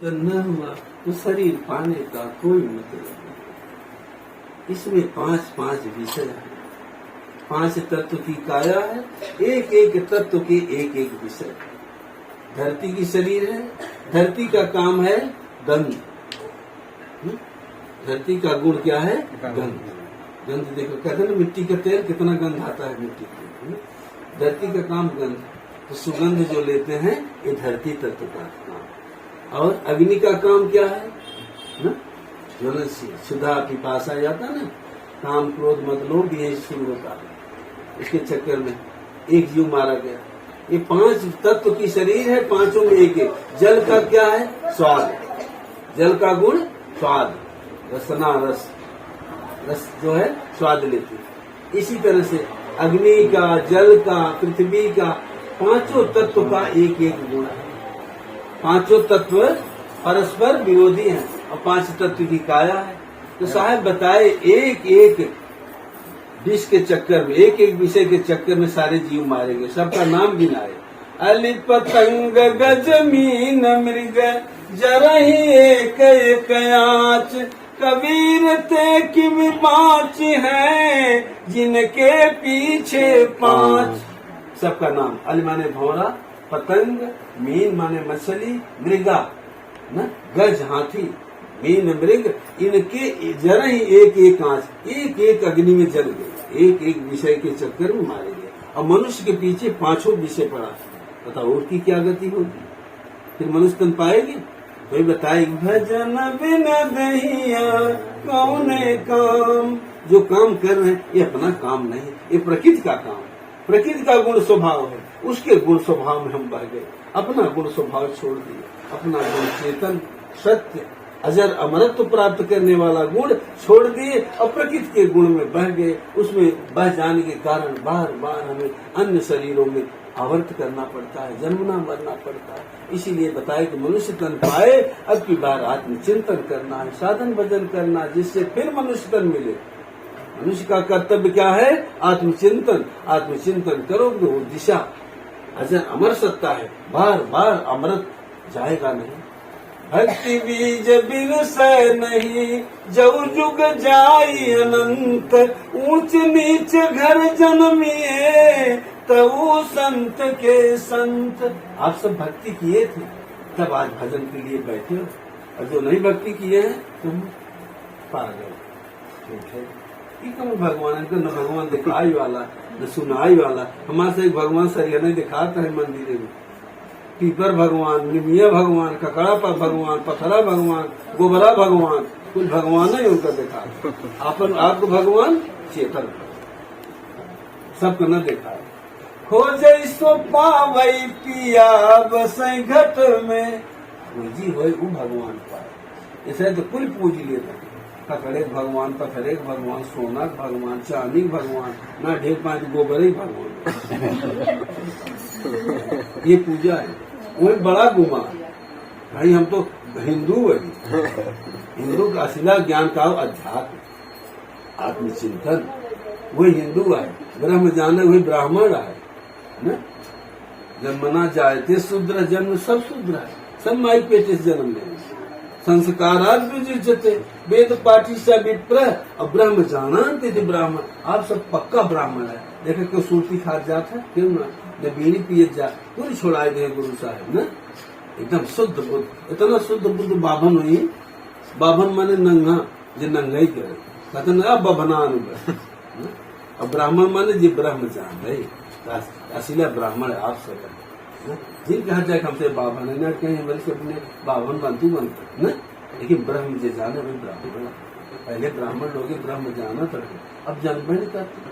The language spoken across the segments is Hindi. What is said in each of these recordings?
न हुआ तो शरीर पाने का कोई मतलब नहीं। इसमें पांच पांच विषय है, पांच तत्व की काया है, एक एक तत्व के एक एक विषय। धरती की शरीर है, धरती का काम है गंध। धरती का गुण क्या है? गंध। गंध देखो, कहते ना मिट्टी का तेल कितना गंध आता है मिट्टी के। धरती का काम गंध, तो सुगंध जो लेते हैं ये धरती तत्व का काम। और अग्नि का काम क्या है? ज्वलनशील, सुधा पिपासा जाता ना, काम क्रोध मत लोभ, ये शुरू होता है। इसके चक्कर में एक जीव मारा गया। ये पांच तत्व की शरीर है, पांचों में एक एक। जल का क्या है? स्वाद। जल का गुण स्वाद, रसना रस, रस जो है स्वाद लेती है। इसी तरह से अग्नि का, जल का, पृथ्वी का, पांचों तत्व का एक एक गुण है। पांचों तत्व परस्पर विरोधी हैं और पांच तत्व की काया है। तो साहब बताए एक एक विष के चक्कर में, एक एक विषय के चक्कर में सारे जीव मारेंगे। सबका नाम गिनाए। अली पतंग गज मीन मृग जरही एक एक आँच, कबीर ते की बाँच है जिनके पीछे पांच। सबका नाम। अली माने भौरा, पतंग, मीन माने मछली, मृगा न गज हाथी, मीन मृग, इनके जरा ही एक एक आंच, एक एक अग्नि में जल गए, एक एक विषय के चक्कर में मारे गए। और मनुष्य के पीछे पांचों विषय पड़ा। बताओ और की क्या गति होगी? फिर मनुष्य तन पाएगी? कोई बताए भजन बिन दहिया कौने काम। जो काम कर रहे हैं ये अपना काम नहीं, ये प्रकृति का काम। प्रकृति का गुण स्वभाव है, उसके गुण स्वभाव में हम बह गए। अपना गुण स्वभाव छोड़ दिए, अपना गुण चेतन सत्य अजर अमरत्व प्राप्त करने वाला गुण छोड़ दिए और प्रकृति के गुण में बह गए। उसमें बह जाने के कारण बार बार हमें अन्य शरीरों में आवर्त करना पड़ता है, जन्मना मरना पड़ता है। इसीलिए बताए कि मनुष्य तन पाए, अब की बार आत्मचिंतन करना है, साधन भजन करना, जिससे फिर मनुष्य तन मिले। मनुष्य का कर्तव्य क्या है? आत्मचिंतन। आत्मचिंतन करोगे वो दिशा अजर अमर सत्ता है, बार बार अमृत जाएगा नहीं। भक्ति बीज बिरसै नहीं, जब जुग जाई अनंत, ऊंच नीच घर जन्मिए तऊ संत के संत। आप सब भक्ति किए थे तब आज भजन के लिए बैठे हो, और जो नहीं भक्ति किए हैं तुम पागल। भगवान न भगवान दिखाई वाला न सुनाई वाला। हमारे से एक भगवान सरिया नहीं दिखाता है मंदिर में। पीपर भगवान, निमिया भगवान, ककड़ा पर भगवान, पथरा भगवान, गोबरा भगवान, कुछ भगवान नहीं उनका देखा। अपन आपको भगवान चेतन सबको न देखा। खोजे सो पावई पिया बसई घट में, जी हो भगवान पाए। ऐसे तो कुल पूज लेता, ककड़े भगवान, पथरे भगवान, सोना भगवान, चांदी भगवान, ना ढेर पांच गोबरे भगवान। ये पूजा है। वही बड़ा गुमा भाई, हम तो हिंदू है। हिंदू का असला ज्ञान का अध्यात्म, आत्मचिंतन, वही हिंदू है। ब्रह्म जाने वही ब्राह्मण है न। जन्मना जायते शूद्र, जन्म सब शूद्र है, सब माई पेटे से जन्म लेंगे। संस्कारात विजिजते, वेद पाठी से विप्र और ब्रह्म जानते थे ब्राह्मण। आप सब पक्का ब्राह्मण है। देखो क्यों सूरती खाद जाता है, क्यों ना बीड़ी पिए जा, पूरी छोड़ाए दे गुरु साहब न। एकदम शुद्ध बुद्ध, इतना शुद्ध बुद्ध बाभन हुई। बाभन माने नंगा, जो नंगा ही करे, कहते ना बभनान। और ब्राह्मण माने जी ब्रह्म जान रहे, असली ब्राह्मण आप सब जिन कहा जाए हमसे बाभन है न, कहीं बल्कि अपने बाभन बंधु बनते न। लेकिन ब्रह्म जे जाने वही ब्राह्मण। पहले ब्राह्मण लोग ब्रह्म जाना था, अब जन्म नहीं करते।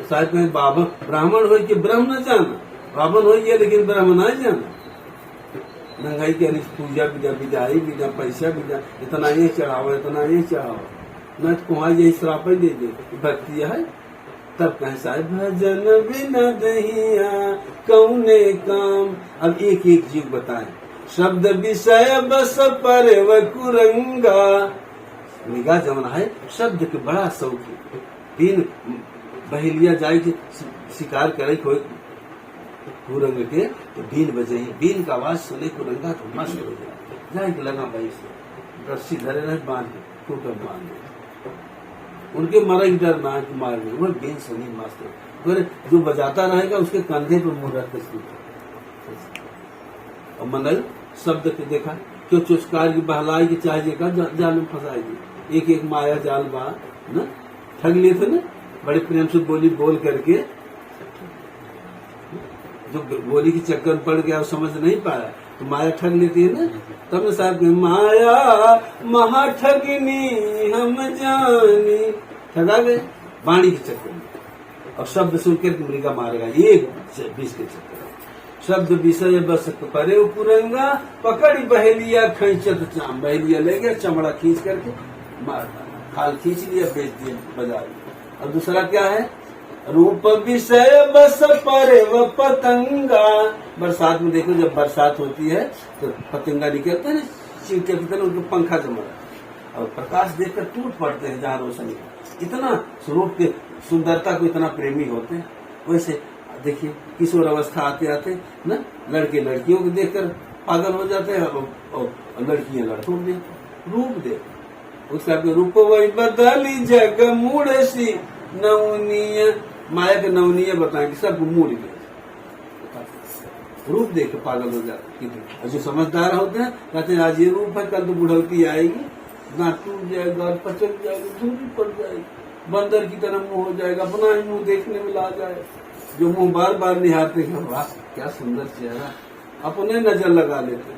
शायद कहीं बाभन ब्राह्मण हो कि ब्रह्म न जाना, बाभन हो गया लेकिन ब्रह्म न जाना। नंगाई के पूजा विदा, विदाई विदा, पैसा विदा, इतना ये चढ़ाओ, इतना ये चढ़ाओ, न कुहा यही श्राप दे दे भक्ति है। तब कहे साहब भजन बिना दहिया कौने काम। अब एक एक जीव बताएं। शब्द विषय बस पर व कुरंगा। निगाह जमना है शब्द के बड़ा शौकी। तीन बहेलिया जाए शिकार करे, कोई कुरंग के तो बीन बजे, बीन का आवाज सुने कुरंगा तो मस्त हो जाए, जाए लगा भाई से रस्सी धरे रहे बांध टूट बांध उनके मरा की डर ना मारने, वो बीन सुनी मस्त। फिर जो बजाता रहेगा उसके कंधे पर मुंह रख के और मंगल शब्द के देखा क्यों चुस्कार की बहलाई की चाहे देखा जाल में फंसाएगी। एक एक माया जाल बा ना, ठग लिए थे ना बड़े प्रेम से बोली बोल करके, जो बोली के चक्कर में पड़ गया वो समझ नहीं पाया तो माया ठग लेती है ना। तब ने साहब माया महा ठगनी हम जानी, ठगा गए वाणी के चक्कर में। और शब्द सुनकर मृगा मारेगा एक बीस के चक्कर। शब्द विषय बस परे पुरंगा, पकड़ी बहेलिया खींचत चाम, बहेलिया ले गया चमड़ा खींच करके मार, खाल खींच लिया बेच दिया बाजार में। और दूसरा क्या है, रूप विषय बस परे व पतंगा। बरसात में देखो जब बरसात होती है तो पतंगा निकलते हैं चींटे की तरह, उनको पंखा जमा और प्रकाश देखकर टूट पड़ते हैं जहाँ रोशनी। इतना स्वरूप के सुंदरता को इतना प्रेमी होते हैं। वैसे देखिए किशोर अवस्था आते आते ना लड़के लड़कियों को देखकर पागल हो जाते हैं और लड़कियां लड़कों को देख रूप देख उसका रूप वही बदली जग मूड सी नवनीय, माया के नवनीय बताएं कि सब मूड गए रूप देख के पागल हो जाते। और जो समझदार होते हैं कहते हैं आज ये रूप है कल तो बुढ़ौती आएगी, दांत टूट जाएगा, पचक जाएगी, दूरी पड़ जाएगी, बंदर की तरह मुंह हो जाएगा, अपना ही मुंह देखने में ला जाए। जो मुंह बार बार निहारते हैं वाह क्या सुंदर चेहरा, अपने नजर लगा लेते,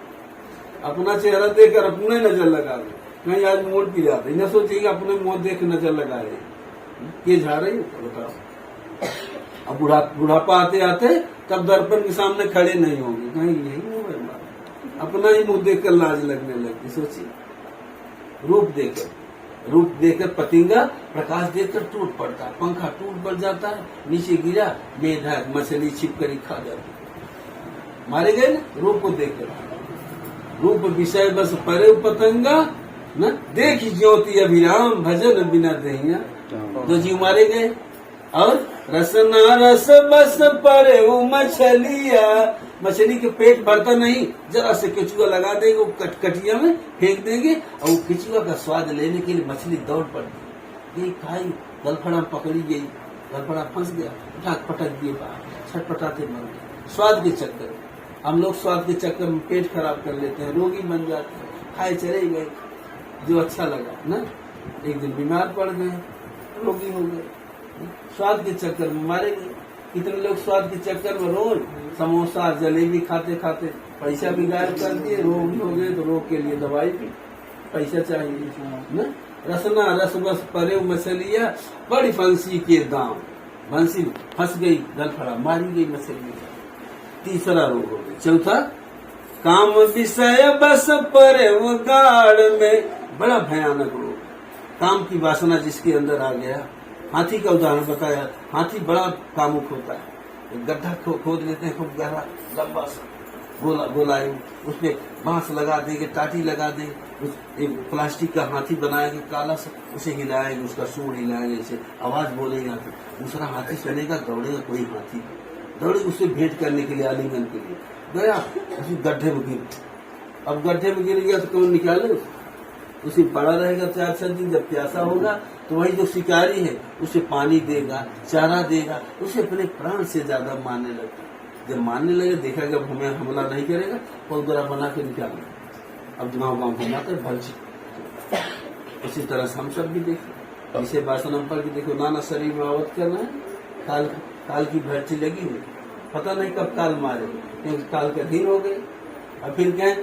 अपना चेहरा देखकर अपने नजर लगा ले, कहीं आज मोड़ पी जाते न सोचिए अपने मुंह देख नजर लगा रहे ये झा रही बताओ। अब बुढ़ापा आते आते तब दर्पण के सामने खड़े नहीं होंगे, कहीं यही मुंह है, अपना ही मुंह देखकर लाज लगने लगती। सोचिए रूप देखकर पतिंगा प्रकाश देखकर टूट पड़ता है, पंखा टूट पड़ जाता है, नीचे गिरा बेधक मछली छिप कर खा जाती, मारे गए ना रूप को देखकर। रूप विषय बस परे पतंगा न देखी ज्योति अभिराम भजन बिना दहिया, दो जीव मारे गए। और रसना रस बस परे वो मछलिया, मछली के पेट भरता नहीं, जरा से केचुआ लगा देंगे वो कटिया में फेंक देंगे और वो केचुआ का स्वाद लेने के लिए मछली दौड़ पड़ती, ये खाई गलफड़ा पकड़ी गई, गलफड़ा फंस गया, उठाक पटक दिए बाहर, छटपटाते मर गए स्वाद के चक्कर। हम लोग स्वाद के चक्कर में पेट खराब कर लेते हैं, रोगी बन जाते हैं, खाए चले गए जो अच्छा लगा ना, एक दिन बीमार पड़ गए, रोगी हो गए, स्वाद के चक्कर में मारे गए। कितने लोग स्वाद के चक्कर में रोज समोसा जलेबी खाते खाते पैसा भी गायब कर दिए, रोग हो गए तो रोग के लिए दवाई भी पैसा चाहिए न। रसना रस बस परे मछलिया बड़ी बंसी के दाम, बंसी फंस गई गलफड़ा मारी गई मछली, तीसरा रोग हो गया। चौथा काम विषय बस परे वो गाड़ में, बड़ा भयानक रोग, काम की वासना जिसके अंदर आ गया। हाथी का उदाहरण बताया, हाथी बड़ा कामुक होता है, गड्ढा खोद लेते हैं खूब गहरा लंबा सा गोलाई, उसमें बांस लगा देंगे, टाटी लगा देंगे, एक प्लास्टिक का हाथी बनाएंगे काला सा, उसे हिलाएंगे, उसका सूंड हिलाएंगे, इसे आवाज बोलेगा, दूसरा हाथी चलेगा, दौड़ेगा, कोई हाथी दौड़े उससे भेंट करने के लिए, आलिंगन के लिए गया, उसी गड्ढे में गिर, अब गड्ढे में गिर गया तो कौन निकाले, उसे पड़ा रहेगा 4-6 दिन, जब प्यासा होगा तो वही जो शिकारी है उसे पानी देगा, चारा देगा, उसे अपने प्राण से ज्यादा मानने लगता। जब मानने लगे देखा जब हमें हमला नहीं करेगा पौधरा बना के निकालेगा, अब गाँव घुमाते भलची। उसी तरह से हम सब भी देखें, इसे वासना पर भी देखो, नाना शरीर में आवत करना है, काल की भर्ती लगी हुई, पता नहीं कब काल मारे, क्योंकि काल का दिन हो गए। और फिर क्या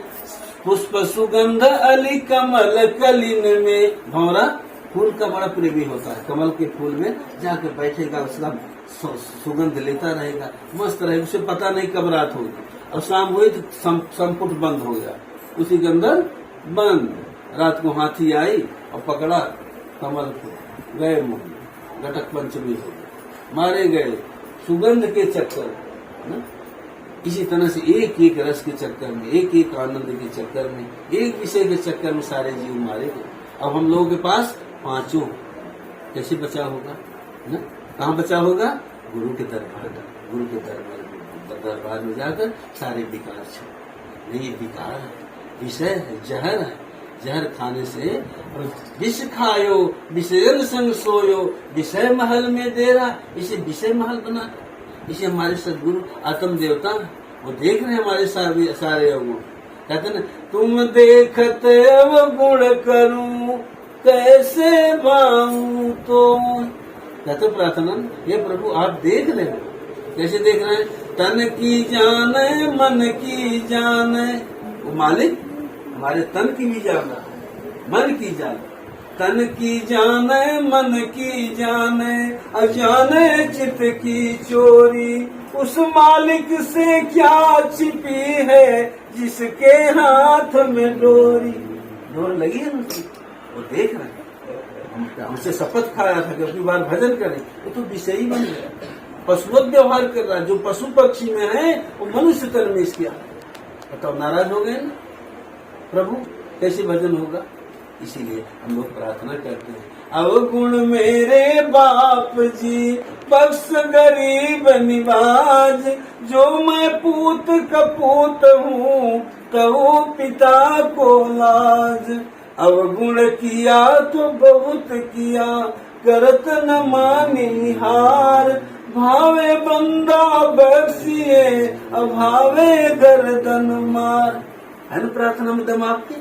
पुष्प सुगंध अली कमल कलिन में, भौरा फूल का बड़ा प्रेमी होता है, कमल के फूल में जाकर बैठेगा, उसका सुगंध लेता रहेगा, मस्त रहेगा, उसे पता नहीं कब रात होगी, और शाम हुई तो संपुट बंद हो गया, उसी के अंदर बंद। रात को हाथी आई और पकड़ा कमल को, गए मुंह, घटक पंचमी हो गई, मारे गए सुगंध के चक्कर न? इसी तरह से एक एक रस के चक्कर में, एक एक आनंद के चक्कर में, एक विषय के चक्कर में सारे जीव मारे गए। अब हम लोगों के पास पांचों, कैसे बचा होगा न? कहाँ बचा होगा? गुरु के दरबार, गुरु के दरबार में। दरबार में जाकर सारे विकार छोड़। नहीं, विकार है, विषय है, जहर है। जहर खाने से विष खायो विषयन संग सोयो, विषय महल में डेरा। इसे विषय महल बना। इसे हमारे सदगुरु आत्म देवता वो देख रहे हैं हमारे सारे अवगुण। कहते ना, तुम देखत अवगुण करूं कैसे बाऊं तो। कहते प्रार्थना, ये प्रभु आप देख रहे हो। कैसे देख रहे हैं? तन की जाने मन की जाने। वो मालिक हमारे तन की भी जाना, मन की जाने। तन की जाने मन की जाने, अजाने चित की चोरी। उस मालिक से क्या छिपी है जिसके हाथ में डोरी। डोर लगी है मुझे, वो देख रहे हैं। हमसे शपथ खाया था कि अपनी बार भजन करें, वो तो विषयी बन गया। पशुवत व्यवहार कर रहा है। जो पशु पक्षी में है वो मनुष्य तन में इसके बताओ, नाराज हो गए ना प्रभु, कैसे भजन होगा? इसीलिए हम लोग प्रार्थना करते हैं, अवगुण मेरे बाप जी बख्श गरीब निवाज। जो मैं पूत कपूत हूँ कहूँ पिता को लाज। अवगुण किया तो बहुत किया करत न मानी हार। भावे बंदा बख्शिए अभावे गर्दन मार। है ना प्रार्थना में दम आपके?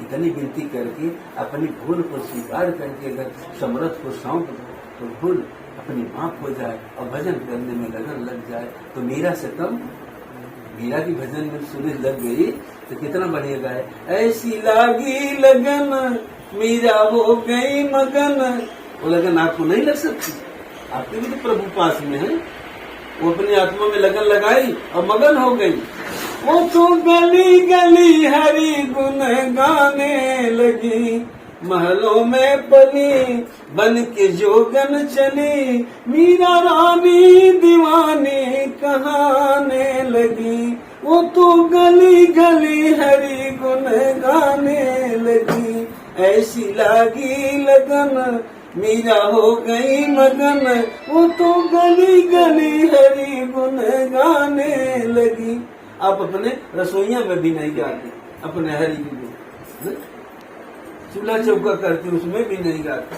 इतनी विनती करके अपनी भूल को स्वीकार करके अगर समर्थ को सौंप दो तो भूल अपनी माफ हो जाए और भजन करने में लगन लग जाए तो मीरा से कम। मीरा की भजन में सुने लग गई तो कितना बढ़िया गाए। ऐसी लागी लगन मीरा हो गई मगन। वो लगन आपको नहीं लग सकती? आपके भी तो प्रभु पास में है। वो अपनी आत्मा में लगन लगाई और मगन हो गई। वो तो गली गली हरि गुण गाने लगी। महलों में पली बन के जोगन चली। मीरा रानी दीवानी कहाने लगी। वो तो गली गली हरि गुण गाने लगी। ऐसी लागी लगन मीरा हो गई मगन। वो तो गली गली हरि गुण गाने लगी। आप अपने रसोइया में भी नहीं गाते अपने हरि की गुण। चूल्हा चौका करते उसमें भी नहीं गाते।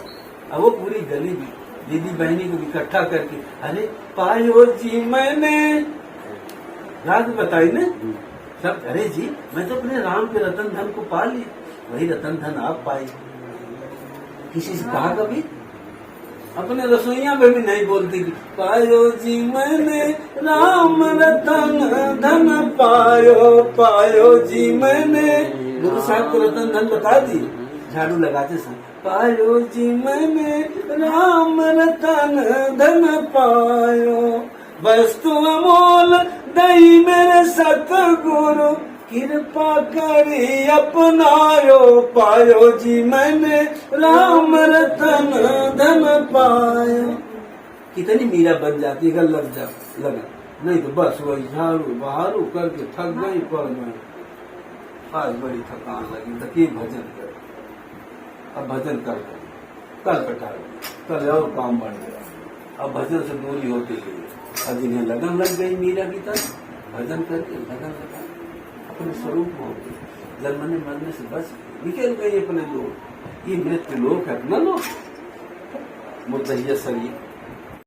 अब वो पूरी गली भी दीदी बहनी को इकट्ठा करके, अरे पायो जी मैंने रात बताई ने सब। अरे जी मैं तो अपने राम के रतन धन को पा ली, वही रतन धन आप पाई। किसी से कहा कभी? अपने रसोइया में भी नहीं बोलती कि पायो जी मैंने राम रतन धन पायो। पायो जी मैंने गुरु साहब को रतन धन बता दी झाड़ू लगाते समय। पायो जी मैंने राम रतन धन पायो। वस्तु अमोल दई मेरे सतगुरु कृपा करी अपनायो। पायो जी मैंने राम रतन धन पायो। कितनी मीरा बन जाती है लग जा लगा, नहीं तो बस वही झाड़ू बहारू करके थक गई। पर मैं आज बड़ी थकान लगी तो कि भजन कर। अब भजन कर कल पटा कल और काम बढ़ गया। अब भजन से दूरी होती गई। अब जिन्हें लगन लग गई मीरा की तरह भजन करके लगन लगा अपने स्वरूप में हो गई। जन्मने मरने से बस निकल गई अपने लोग। ये मृत्यु लोक है अपना लोक। मुद्दा शरीर